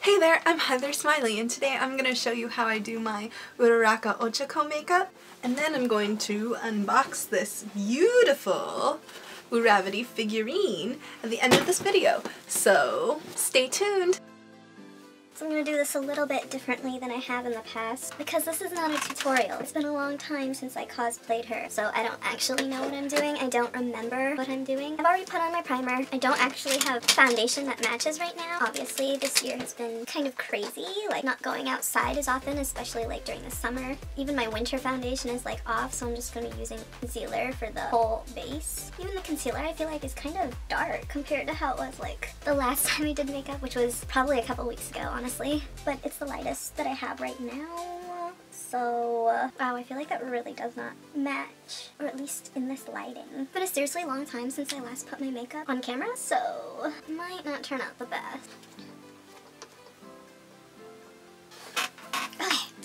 Hey there, I'm Heather Smiley, and today I'm going to show you how I do my Uraraka Ochako makeup, and then I'm going to unbox this beautiful Uravity figurine at the end of this video, so stay tuned! So I'm going to do this a little bit differently than I have in the past, because this is not a tutorial. It's been a long time since I cosplayed her, so I don't actually know what I'm doing. I don't remember what I'm doing. I've already put on my primer. I don't actually have foundation that matches right now. Obviously, this year has been kind of crazy, like not going outside as often, especially like during the summer. Even my winter foundation is like off, so I'm just going to be using concealer for the whole base. Even the concealer I feel like is kind of dark compared to how it was like the last time I did makeup, which was probably a couple weeks ago, honestly. But it's the lightest that I have right now. So, wow, I feel like that really does not match, or at least in this lighting. It's been a seriously long time since I last put my makeup on camera, so it might not turn out the best.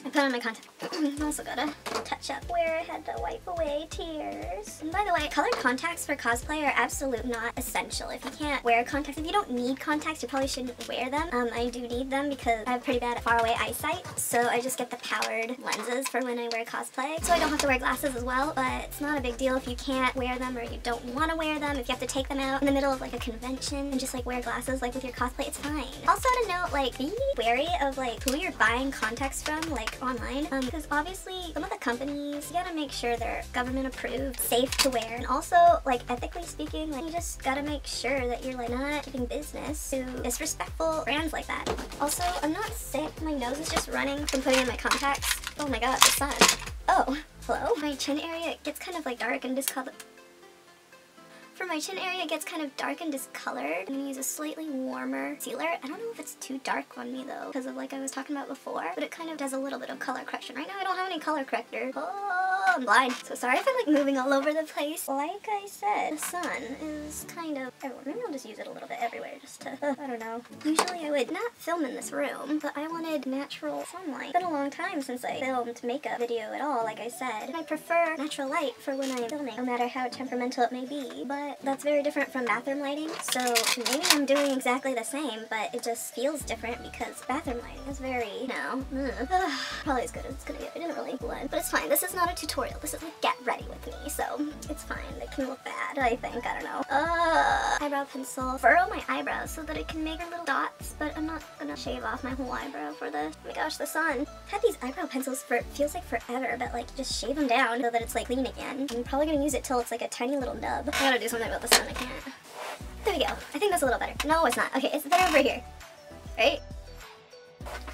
I put on my contact. I also gotta touch up where I had to wipe away tears. And by the way, colored contacts for cosplay are absolutely not essential. If you can't wear contacts, if you don't need contacts, you probably shouldn't wear them. I do need them because I have pretty bad far away eyesight, so I just get the powered lenses for when I wear cosplay. So I don't have to wear glasses as well, but it's not a big deal if you can't wear them or you don't want to wear them. If you have to take them out in the middle of like a convention and just like wear glasses like with your cosplay, it's fine. Also to note, like, be wary of like who you're buying contacts from, like online, because obviously some of the companies, you gotta make sure they're government approved, safe to wear, and also like ethically speaking, like you just gotta make sure that you're like not giving business to disrespectful brands like that. Also, I'm not sick, my nose is just running from putting in my contacts. Oh my god, the sun. Oh, hello? My chin area gets kind of like dark and discolored. For my chin area, it gets kind of dark and discolored. I'm gonna use a slightly warmer concealer. I don't know if it's too dark on me though, because of like I was talking about before, but it kind of does a little bit of color correction. Right now I don't have any color corrector. Oh, I'm blind. So sorry if I'm like moving all over the place. Like I said, the sun is kind of everywhere. Maybe I'll just use it a little bit everywhere just to, I don't know. Usually I would not film in this room, but I wanted natural sunlight. It's been a long time since I filmed makeup video at all, like I said. I prefer natural light for when I'm filming, no matter how temperamental it may be, but that's very different from bathroom lighting, so maybe I'm doing exactly the same, but it just feels different because bathroom lighting is very, you know, probably as good as it's gonna get. It didn't really blend, but it's fine. This is not a tutorial. This is like get ready with me, so it's fine. It can look bad, I think. I don't know. Eyebrow pencil. Furrow my eyebrows so that it can make little dots, but I'm not gonna shave off my whole eyebrow for this. Oh my gosh, the sun. I've had these eyebrow pencils for, feels like forever, but like just shave them down so that it's like clean again. I'm probably gonna use it till it's like a tiny little nub. I gotta do something about the sun. I can't. There we go. I think that's a little better. No, it's not. Okay, it's better over here. Right?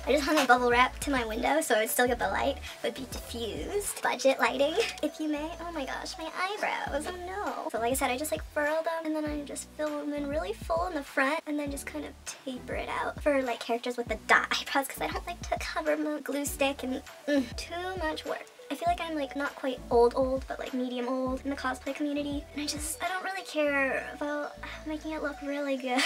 I just hung a bubble wrap to my window so I would still get the light, but be diffused. Budget lighting, if you may. Oh my gosh, my eyebrows. Oh no. So like I said, I just like furrow them and then I just fill them in really full in the front and then just kind of taper it out for like characters with the dot eyebrows because I don't like to cover them with glue stick and too much work. I feel like I'm like not quite old, but like medium old in the cosplay community. And I don't really care about making it look really good.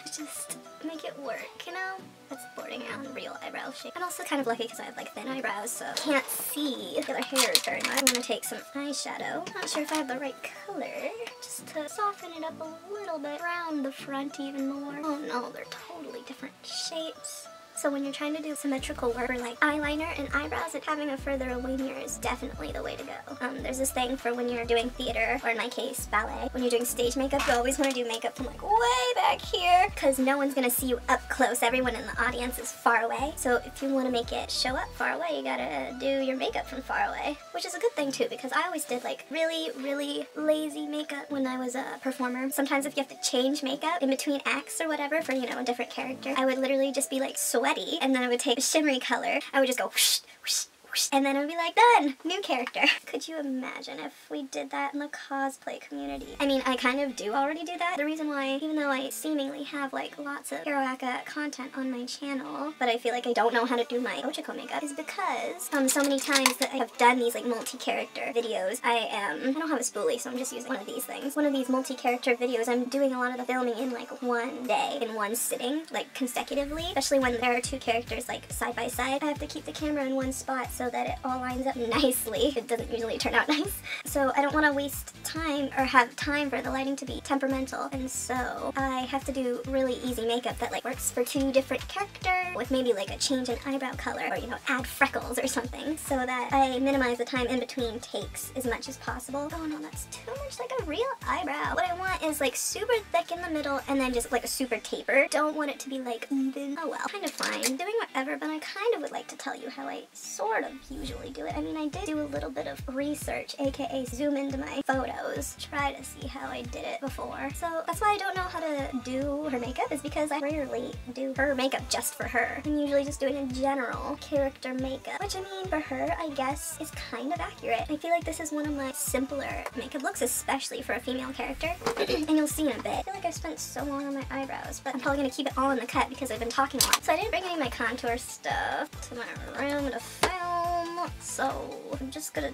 Just make it work, you know? That's boarding out on real eyebrow shape. I'm also kind of lucky because I have like thin eyebrows, so I can't see the other hairs very much. I'm gonna take some eyeshadow. Not sure if I have the right color. Just to soften it up a little bit. Round the front even more. Oh no, they're totally different shapes. So when you're trying to do symmetrical work for like eyeliner and eyebrows, having a further linear is definitely the way to go. There's this thing for when you're doing theater, or in my case, ballet. When you're doing stage makeup, you always want to do makeup from like way back here, because no one's gonna see you up close. Everyone in the audience is far away. So if you want to make it show up far away, you gotta do your makeup from far away, which is a good thing too, because I always did like really lazy makeup when I was a performer. Sometimes if you have to change makeup in between acts or whatever for, you know, a different character, I would literally just be like sweaty, and then I would take a shimmery color. I would just go whoosh, whoosh, whoosh, and then I would be like, done! New character. Could you imagine if we did that in the cosplay community? I mean, I kind of do already do that. The reason why, even though I seemingly have like lots of Uraraka content on my channel, but I feel like I don't know how to do my Ochako makeup, is because so many times that I have done these like multi-character videos, I don't have a spoolie, so I'm just using one of these things. One of these multi-character videos, I'm doing a lot of the filming in like one day, in one sitting, like consecutively, especially when there are two characters like side by side. I have to keep the camera in one spot so so that it all lines up nicely. It doesn't usually turn out nice. So I don't want to waste time or have time for the lighting to be temperamental, and so I have to do really easy makeup that like works for two different characters with maybe like a change in eyebrow color, or you know, add freckles or something, so that I minimize the time in between takes as much as possible. Oh no, that's too much like a real eyebrow. What I want is like super thick in the middle and then just like a super taper. Don't want it to be like even. Oh well, kind of fine. Doing whatever, but I kind of would like to tell you how I sort of usually do it. I mean, I did do a little bit of research, aka zoom into my photos, try to see how I did it before. So that's why I don't know how to do her makeup, is because I rarely do her makeup just for her. I'm usually just doing a general character makeup, which I mean, for her, I guess is kind of accurate. I feel like this is one of my simpler makeup looks, especially for a female character, and you'll see in a bit. I feel like I've spent so long on my eyebrows, but I'm probably gonna keep it all in the cut because I've been talking a lot. So I didn't bring any of my contour stuff to my room to film, so I'm just gonna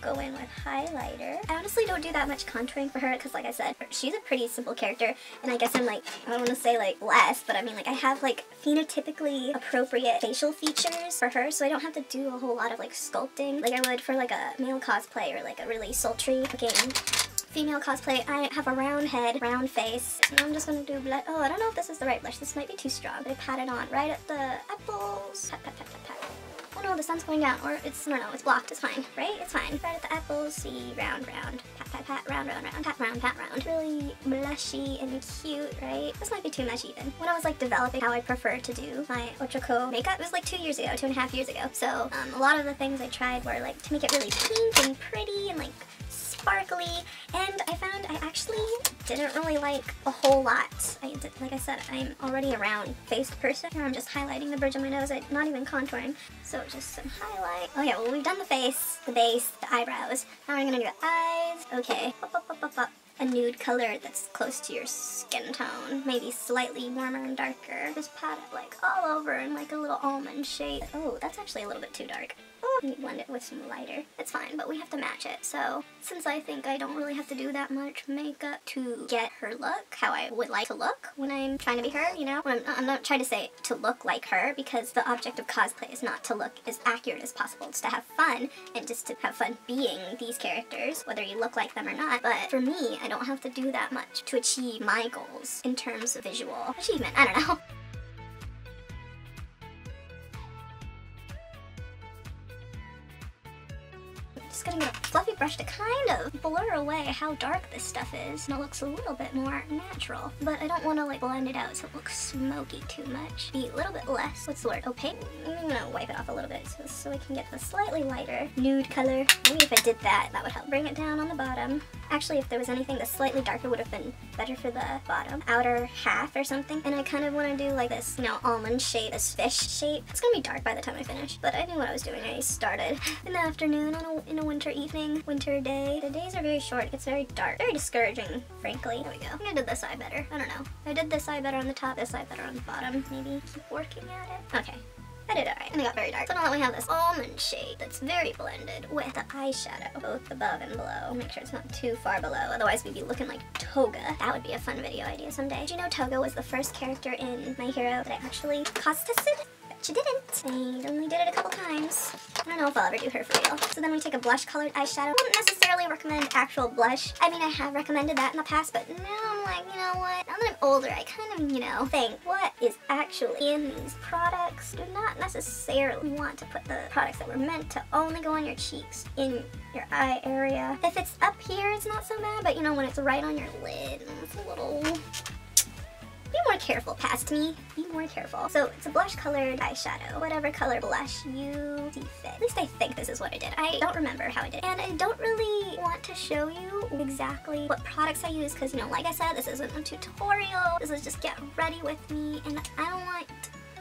go in with highlighter. I honestly don't do that much contouring for her because, like I said, she's a pretty simple character, and I guess I'm like, I don't want to say like less, but I mean like I have like phenotypically appropriate facial features for her, so I don't have to do a whole lot of like sculpting like I would for like a male cosplay or like a really sultry looking female cosplay. I have a round head, round face, and I'm just gonna do blush. Oh, I don't know if this is the right blush. This might be too strong, but I pat it on right at the apples. Pat, pat, pat, pat, pat. Oh no, the sun's going down, or it's, no, it's blocked, it's fine, right? It's fine. Right at the apples, see, round, round, pat, pat, pat, round, round, round, pat, round, pat, round. Really blushy and cute, right? This might be too much even. When I was like developing how I prefer to do my Ochako makeup, it was like 2 years ago, 2.5 years ago. So a lot of the things I tried were like to make it really pink and pretty and like sparkly, and I found I actually didn't really like a whole lot. Like I said, I'm already a round-faced person. Here I'm just highlighting the bridge of my nose, I'm not even contouring. So just some highlight. Oh yeah, well we've done the face, the base, the eyebrows. Now I'm gonna do the eyes. Okay, up, up, up, up, up. A nude color that's close to your skin tone, maybe slightly warmer and darker. Just pat it like all over in like a little almond shade. Oh, that's actually a little bit too dark. Oh, you blend it with some lighter. It's fine, but we have to match it. So since I think I don't really have to do that much makeup to get her look how I would like to look when I'm trying to be her, you know? I'm not trying to say to look like her, because the object of cosplay is not to look as accurate as possible. It's to have fun and just to have fun being these characters, whether you look like them or not. But for me, I don't have to do that much to achieve my goals in terms of visual achievement. I don't know. Just gonna get a fluffy brush to kind of blur away how dark this stuff is, and it looks a little bit more natural. But I don't want to like blend it out so it looks smoky too much. Be a little bit less, what's the word, opaque? I'm gonna wipe it off a little bit so I can get a slightly lighter nude color. Maybe if I did that, that would help bring it down on the bottom. Actually, if there was anything that's slightly darker would have been better for the bottom outer half or something. And I kind of want to do like this, you know, almond shape, this fish shape. It's gonna be dark by the time I finish, but I knew what I was doing. I started in the afternoon in a winter evening, winter day. The days are very short. It's very dark, very discouraging, frankly. There we go. I think I did this eye better. I don't know. I did this eye better on the top, this eye better on the bottom. Maybe keep working at it. Okay. I did alright, and it got very dark. So now that we have this almond shade that's very blended with the eyeshadow, both above and below. Make sure it's not too far below, otherwise we'd be looking like Toga. That would be a fun video idea someday. Did you know Toga was the first character in My Hero that I actually cos-tested? Bet you didn't. I only did it a couple times. I don't know if I'll ever do her for real. So then we take a blush colored eyeshadow. I wouldn't necessarily recommend actual blush. I mean, I have recommended that in the past, but now I'm like, you know what? Now that I'm older, I kind of, you know, think what is actually in these products. Do not necessarily want to put the products that were meant to only go on your cheeks in your eye area. If it's up here, it's not so bad, but you know, when it's right on your lid, it's a little... Be more careful, past me. Be more careful. So it's a blush colored eyeshadow. Whatever color blush you see fit. At least I think this is what I did. I don't remember how I did it. And I don't really want to show you exactly what products I use because, you know, like I said, this isn't a tutorial. This is just get ready with me, and I don't want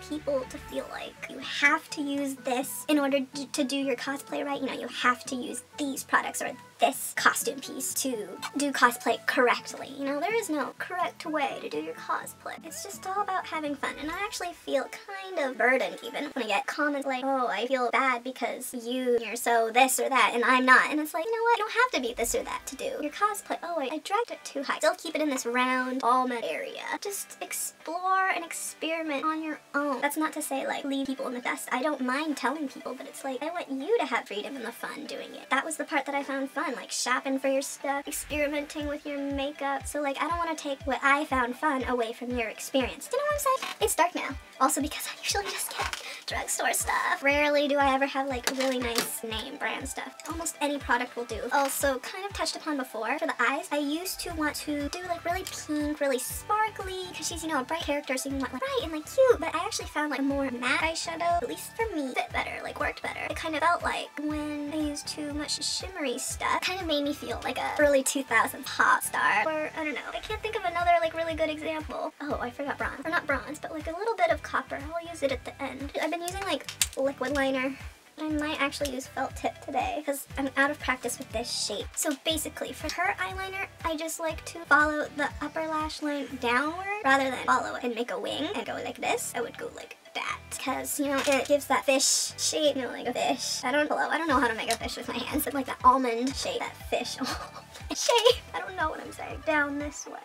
people to feel like you have to use this in order to do your cosplay right. You know, you have to use these products or this costume piece to do cosplay correctly. You know, there is no correct way to do your cosplay. It's just all about having fun, and I actually feel kind of burdened even when I get comments like, oh, I feel bad because you're so this or that and I'm not. And it's like, you know what? You don't have to be this or that to do your cosplay. Oh, I dragged it too high. Still keep it in this round almond area. Just explore and experiment on your own. That's not to say like leave people in the dust. I don't mind telling people, but it's like I want you to have freedom and the fun doing it. That was the part that I found fun, like shopping for your stuff, experimenting with your makeup. So like I don't want to take what I found fun away from your experience. Do you know what I'm saying? It's dark now. Also because I usually just get drugstore stuff. Rarely do I ever have like really nice name brand stuff. Almost any product will do. Also, kind of touched upon before, for the eyes, I used to want to do like really pink, really sparkly, because she's, you know, a bright character, so you want like bright and like cute, but I actually found like a more matte eyeshadow, at least for me, fit better, like worked better. It kind of felt like when I used too much shimmery stuff, kind of made me feel like a early 2000s pop star, or I don't know, I can't think of another like really good example. Oh, I forgot bronze, or not bronze, but like a little bit of copper. I'll use it at the end. I've been using like liquid liner. I might actually use felt tip today because I'm out of practice with this shape. So basically, for her eyeliner, I just like to follow the upper lash line downward rather than follow it and make a wing and go like this. I would go like that because, you know, it gives that fish shape, you know, like a fish. I don't know how to make a fish with my hands, but like that almond shape, that fish shape. I don't know what I'm saying. Down this way.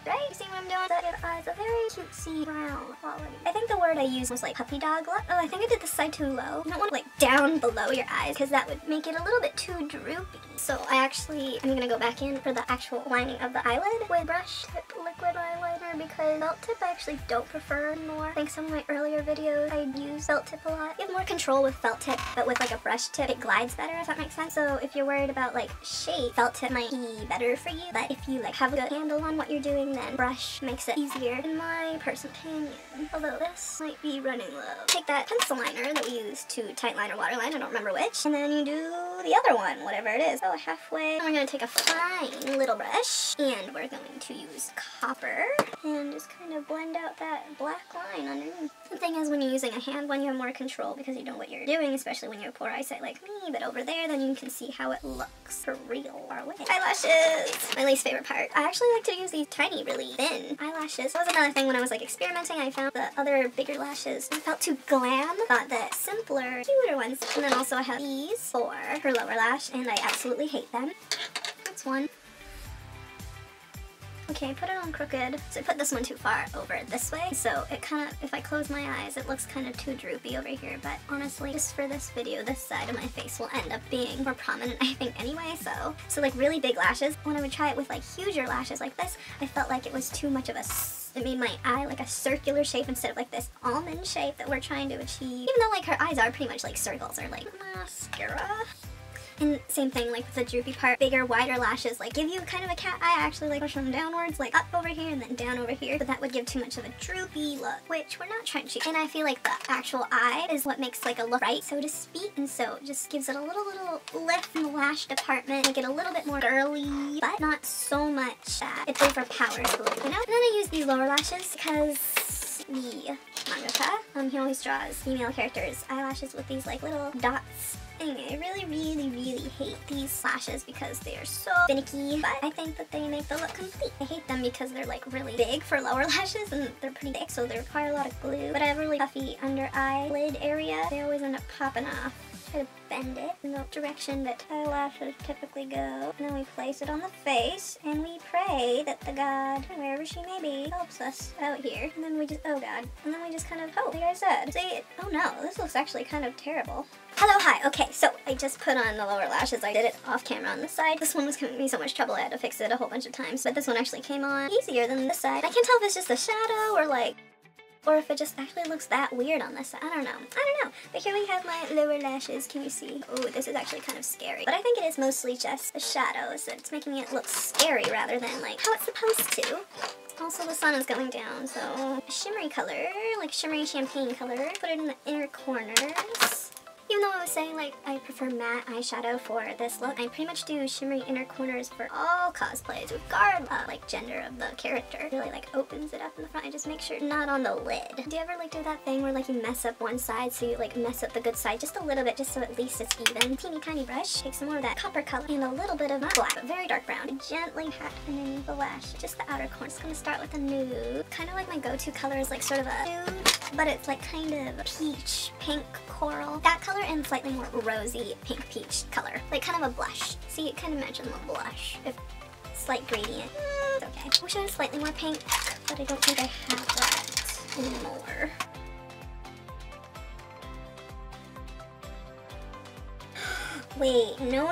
Right? You see what I'm doing? That your eyes a very cutesy brown quality. I think the word I used was like puppy dog look. Oh, I think I did the side too low. You don't want to like down below your eyes because that would make it a little bit too droopy. So I'm gonna go back in for the actual lining of the eyelid with brush tip liquid eyeliner because felt tip I actually don't prefer anymore. I think some of my earlier videos I use felt tip a lot. You have more control with felt tip, but with like a brush tip it glides better, if that makes sense. So if you're worried about like shape, felt tip might be better for you. But if you like have a good handle on what you're doing, then brush makes it easier in my personal opinion. Although this might be running low. Take that pencil liner that we use to tight line or waterline, I don't remember which, and then you do the other one, whatever it is. So halfway, and we're going to take a fine little brush, and we're going to use copper, and just kind of blend out that black line underneath. The thing is, when you're using a hand one, you have more control because you know what you're doing, especially when you have poor eyesight like me, but over there, then you can see how it looks for real far away. Eyelashes! My least favorite part. I actually like to use these tiny, really thin eyelashes. That was another thing when I was like experimenting. I found the other bigger lashes felt too glam. Thought that simpler, cuter ones. And then also I have these for her lower lash, and I absolutely hate them. That's one. Okay, put it on crooked. So I put this one too far over this way. So it kind of, if I close my eyes, it looks kind of too droopy over here. But honestly, just for this video, this side of my face will end up being more prominent, I think, anyway. So like really big lashes. When I would try it with like huger lashes like this, I felt like it was too much of a, it made my eye like a circular shape instead of like this almond shape that we're trying to achieve. Even though like her eyes are pretty much like circles or like mascara. And same thing like with the droopy part, bigger, wider lashes like give you kind of a cat eye. I actually like push them downwards, like up over here and then down over here, but that would give too much of a droopy look, which we're not trying to. And I feel like the actual eye is what makes like a look right, so to speak, and so it just gives it a little lift in the lash department, make it a little bit more girly, but not so much that it overpowers the look, you know? And then I use these lower lashes because the mangaka, he always draws female characters' eyelashes with these like little dots. Anyway, I really hate these lashes because they are so finicky, but I think that they make the look complete. I hate them because they're like really big for lower lashes and they're pretty thick, so they require a lot of glue. But I have a really puffy under eyelid area. They always end up popping off. Try to bend it in the direction that eyelashes typically go. And then we place it on the face and we pray that the god, wherever she may be, helps us out here. And then we just, oh god. And then we just kind of hope, like I said. See, oh no, this looks actually kind of terrible. Hello, hi. Okay, so I just put on the lower lashes. I did it off camera on this side. This one was giving me so much trouble I had to fix it a whole bunch of times. But this one actually came on easier than this side. I can't tell if it's just a shadow or like, or if it just actually looks that weird on this side. I don't know. But here we have my lower lashes. Can you see? Oh, this is actually kind of scary. But I think it is mostly just the shadows. It's making it look scary rather than like how it's supposed to. Also, the sun is going down, so a shimmery color, like shimmery champagne color. Put it in the inner corners. Even though I was saying like I prefer matte eyeshadow for this look, I pretty much do shimmery inner corners for all cosplays regardless like gender of the character. It really like opens it up in the front. I just make sure not on the lid. Do you ever like do that thing where like you mess up one side, so you like mess up the good side just a little bit, just so at least it's even? Teeny tiny brush, take some more of that copper color and a little bit of black, but very dark brown. Gently pat underneath the lash, just the outer corner. Just gonna start with a nude. Kind of like my go-to color is like sort of a nude, but it's like kind of peach, pink, coral. That color and slightly more rosy pink peach color. Like kind of a blush. See, you can imagine the blush. If slight gradient. It's okay. I wish I had slightly more pink, but I don't think I have that anymore. Wait, no,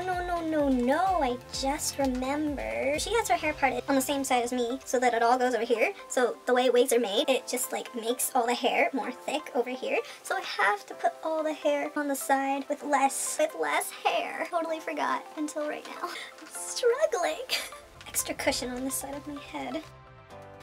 I just remembered. She has her hair parted on the same side as me so that it all goes over here. So the way wigs are made, it just like makes all the hair more thick over here. So I have to put all the hair on the side with less hair. Totally forgot until right now. I'm struggling. Extra cushion on this side of my head.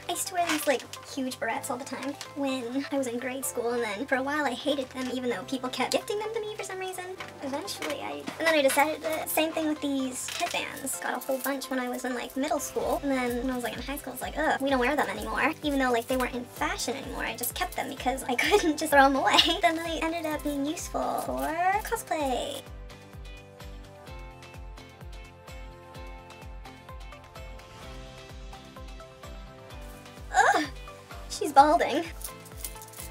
I used to wear these like huge barrettes all the time when I was in grade school, and then for a while I hated them even though people kept gifting them to me for some reason. Eventually and then I decided to, same thing with these headbands. Got a whole bunch when I was in like middle school, and then when I was like in high school, it's like, ugh, we don't wear them anymore. Even though like they weren't in fashion anymore, I just kept them because I couldn't just throw them away. Then they ended up being useful for cosplay. Ugh, she's balding.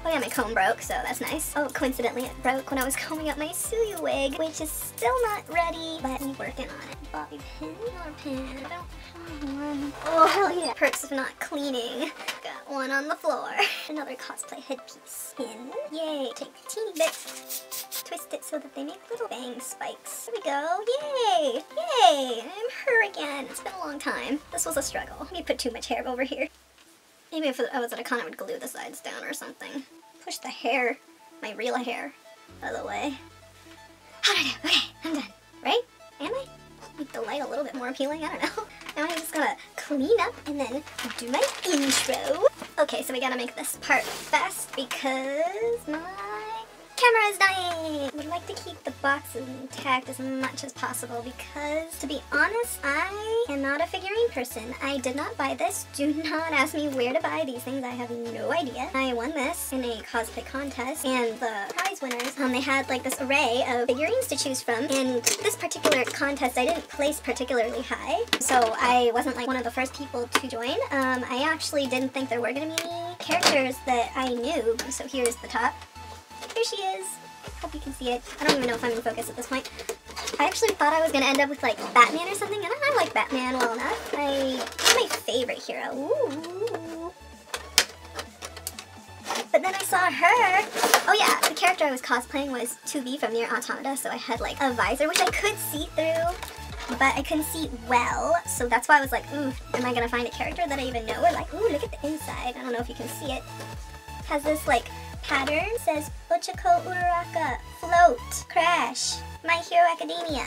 Oh yeah, my comb broke, so that's nice. Oh, coincidentally it broke when I was combing up my soooo wig, which is still not ready, but I'm working on it. Bobby pin or pin? I don't have one. Oh, hell yeah. Perks of not cleaning. Got one on the floor. Another cosplay headpiece. Pin. Yay. Take a teeny bit, twist it so that they make little bang spikes. There we go. Yay. Yay. I'm her again. It's been a long time. This was a struggle. Maybe put too much hair over here. Maybe if I was at a con, I would glue the sides down or something. Push the hair, my real hair, out of the way. How'd I do? Okay, I'm done. Right? Am I? Make the light a little bit more appealing? I don't know. Now I just gotta clean up and then do my intro. Okay, so we gotta make this part fast because my camera is dying. Would like to keep the boxes intact as much as possible because, to be honest, I am not a figurine person. I did not buy this. Do not ask me where to buy these things. I have no idea. I won this in a cosplay contest, and the prize winners, they had like this array of figurines to choose from, and this particular contest I didn't place particularly high, so I wasn't like one of the first people to join. I actually didn't think there were gonna be any characters that I knew, so here's the top. Here she is. Hope you can see it. I don't even know if I'm in focus at this point. I actually thought I was gonna end up with like Batman or something, and I like Batman well enough. He's my favorite hero. Ooh. But then I saw her. Oh yeah, the character I was cosplaying was 2B from Nier Automata, so I had like a visor, which I could see through, but I couldn't see well, so that's why I was like, ooh, am I gonna find a character that I even know? Or like, ooh, look at the inside. I don't know if you can see it. Has this like pattern, says Ochako, Uraraka, float, crash, My Hero Academia.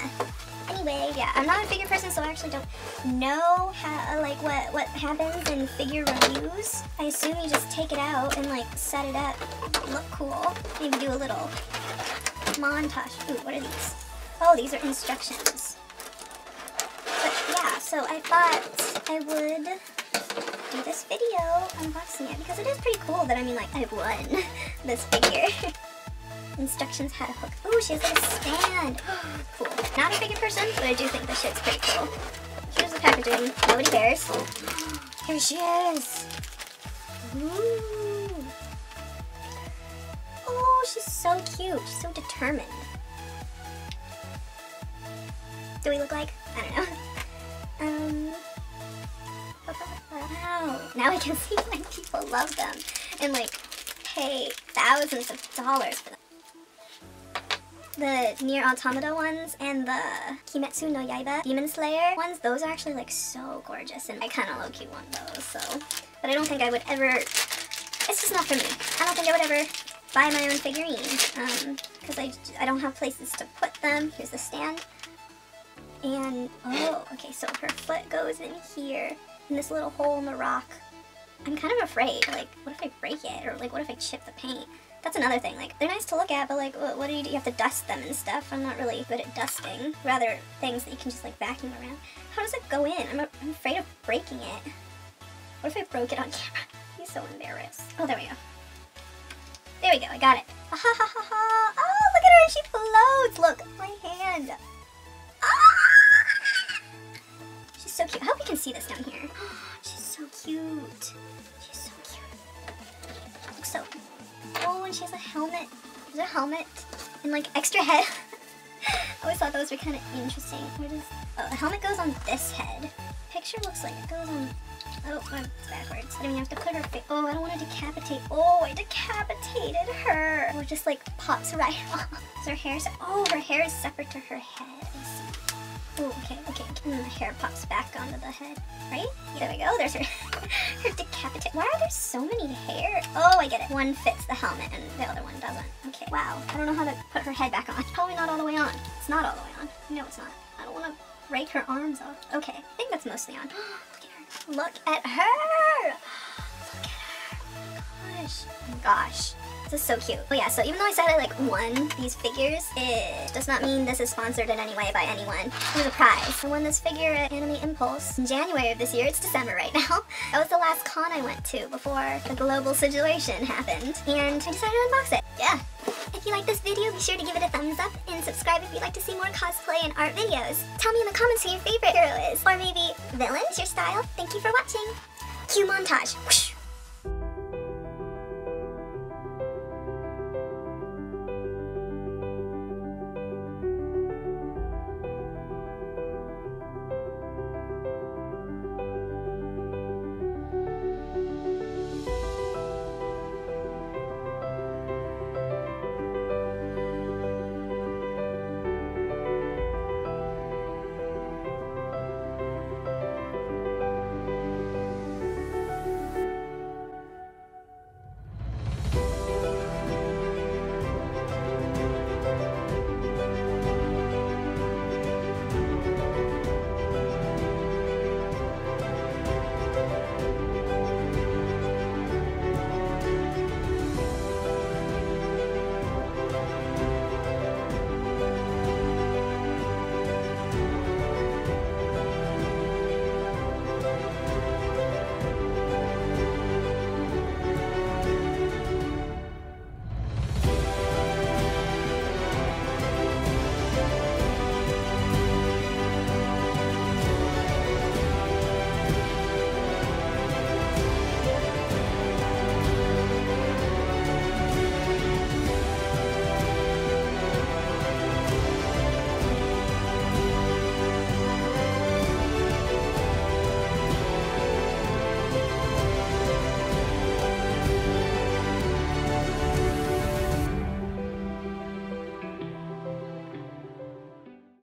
Anyway, yeah, I'm not a figure person, so I actually don't know how, like, what happens in figure reviews. I assume you just take it out and like set it up, look cool, maybe do a little montage. Ooh, what are these? Oh, these are instructions. But yeah, so I thought I would do this video unboxing it because it is pretty cool that, I won this figure. Instructions, how to hook. Ooh, she has like a stand. Cool. Not a figure person, but I do think this shit's pretty cool. Here's the packaging. Nobody cares. Here she is. Ooh. Oh, she's so cute. She's so determined. Do we look like? I don't know. Wow. Now I can see why people love them and like pay thousands of dollars for them. The Nier Automata ones and the Kimetsu no Yaiba Demon Slayer ones, those are actually like so gorgeous, and I kind of low-key want those, so. But I don't think I would ever, it's just not for me. I don't think I would ever buy my own figurine, because I don't have places to put them. Here's the stand. And, oh, okay, so her foot goes in here, in this little hole in the rock. I'm kind of afraid, like, what if I break it? Or like, what if I chip the paint? That's another thing, like, they're nice to look at, but like, what do? You have to dust them and stuff. I'm not really good at dusting. Rather, things that you can just like vacuum around. How does it go in? I'm afraid of breaking it. What if I broke it on camera? I'm so embarrassed. Oh, there we go. There we go, I got it. Ha ha ha ha ha. Oh, look at her, she floats. Look, my hand. Ah! She's so cute. I hope you can see this down here. She's so cute. She's so cute. Looks so... Oh, and she has a helmet. There's a helmet and like extra head. I always thought those were kind of interesting. Where does... Oh, the helmet goes on this head. Picture looks like it goes on... Oh, it's backwards. I don't even have to put her face. Oh, I don't want to decapitate. Oh, I decapitated her. Or just like pops right off. Is her hair... Oh, her hair is separate to her head. I see. Oh, okay. And then the hair pops back onto the head, right? There we go. There's her, her decapitate. Why are there so many hair? Oh, I get it. One fits the helmet and the other one doesn't. Okay. Wow. I don't know how to put her head back on. It's probably not all the way on. It's not all the way on. No, it's not. I don't want to break her arms off. Okay. I think that's mostly on. Look at her. Look at her. Look at her. Oh my gosh. Oh my gosh. This is so cute. Oh yeah, so even though I said I like won these figures, it does not mean this is sponsored in any way by anyone. It was a prize. I won this figure at Anime Impulse in January of this year. It's December right now. That was the last con I went to before the global situation happened. And I decided to unbox it. Yeah. If you like this video, be sure to give it a thumbs up and subscribe if you'd like to see more cosplay and art videos. Tell me in the comments who your favorite hero is. Or maybe villain is your style. Thank you for watching. Cue montage. Whoosh.